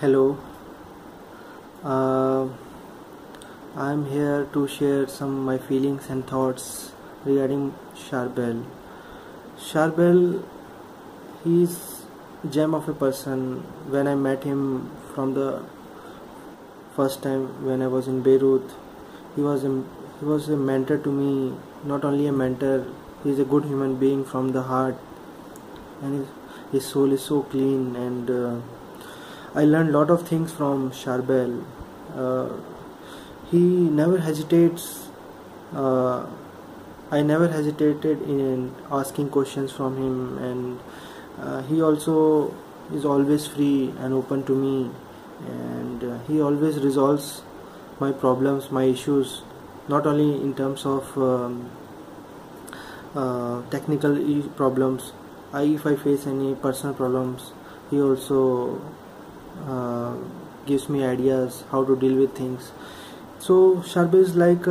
Hello, uh, I'm here to share some of my feelings and thoughts regarding Charbel. Charbel, he's gem of a person. When I met him from the first time when I was in Beirut, he was a, he was a mentor to me. Not only a mentor, he's a good human being from the heart, and his soul is so clean. And I learned a lot of things from Charbel. Uh, he never hesitates. uh, I never hesitated in asking questions from him, and he also is always free and open to me, and he always resolves my problems, my issues, not only in terms of technical problems. If I face any personal problems, he also uh, gives me ideas how to deal with things. So Sharp is like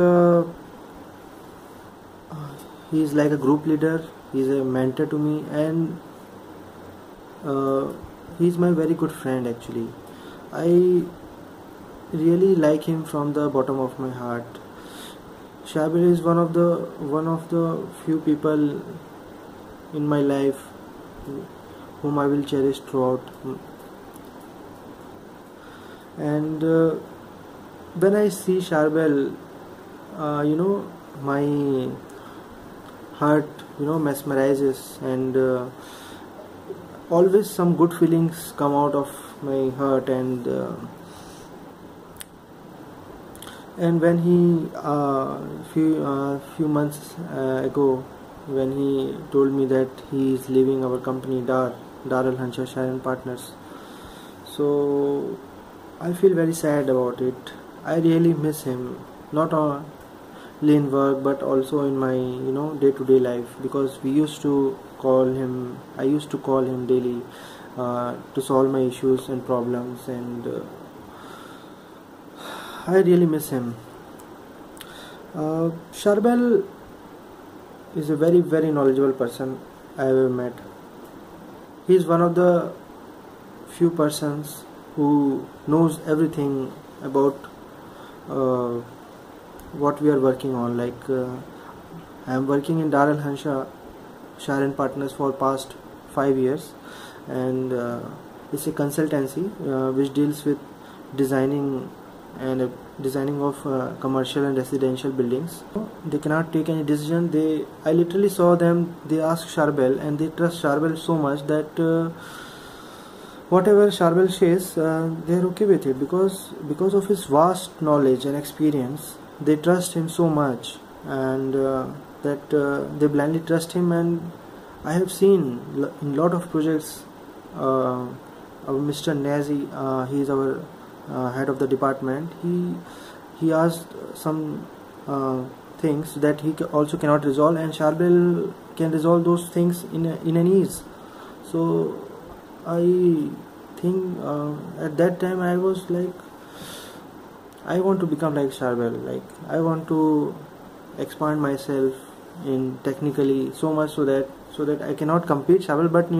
he is like a group leader. He is a mentor to me, and uh, he is my very good friend. Actually, I really like him from the bottom of my heart. Shabir is one of the few people in my life whom I will cherish throughout. And when I see Charbel, my heart, mesmerizes, and always some good feelings come out of my heart. And when he few months ago, when he told me that he is leaving our company, Dar Al Hansha Share Partners, so I feel very sad about it. I really miss him, not only in work but also in my day-to-day life, because we used to call him. I used to call him daily to solve my issues and problems, and I really miss him. Charbel is a very very knowledgeable person I ever met. He is one of the few persons who knows everything about uh, what we are working on. Like I am working in Dar Al Hansha Sharon Partners for past 5 years, and it's a consultancy which deals with designing and designing of commercial and residential buildings. They cannot take any decision. I literally saw them. They ask Charbel, and they trust Charbel so much that whatever Charbel says, they are okay with it, because of his vast knowledge and experience. They trust him so much, and that they blindly trust him. And I have seen in lot of projects, our Mr. Nazi, he is our head of the department. He asked some things that he also cannot resolve, and Charbel can resolve those things in an ease. So I think at that time I was like, I want to become like Charbel. Like I want to expand myself in technically so much, so that I cannot compete Charbel, but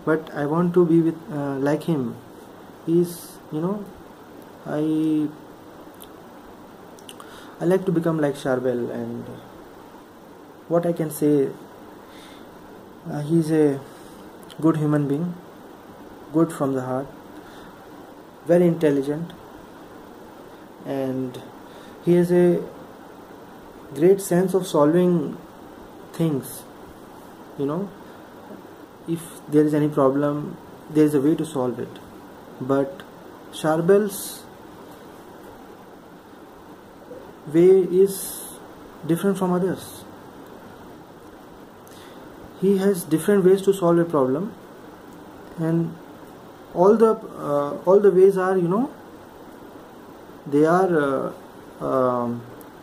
but I want to be with like him. He's I I like to become like Charbel. And what I can say, he's a good human being, good from the heart, very intelligent, and he has a great sense of solving things. If there is any problem, there is a way to solve it. But Charbel's way is different from others. He has different ways to solve a problem, and all the ways are they are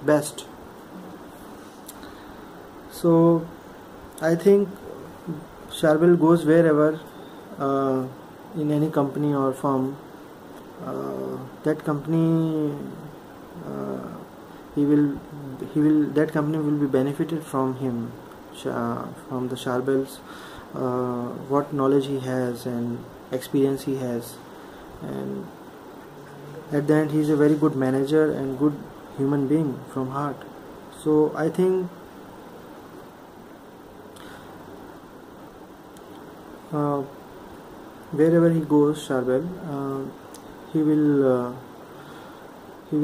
best. So I think Charbel goes wherever, in any company or firm, that company uh, that company will be benefited from him, from the Charbel's what knowledge he has and experience he has. and at the end he is a very good manager and good human being from heart. So I think wherever he goes, Charbel, he will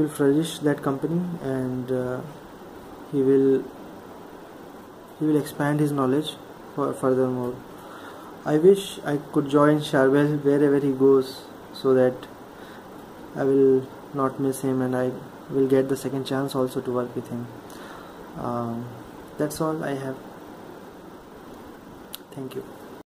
flourish that company, and he will expand his knowledge furthermore. I wish I could join Charbel wherever he goes, so that I will not miss him, and I will get the second chance also to work with him. That's all I have. Thank you.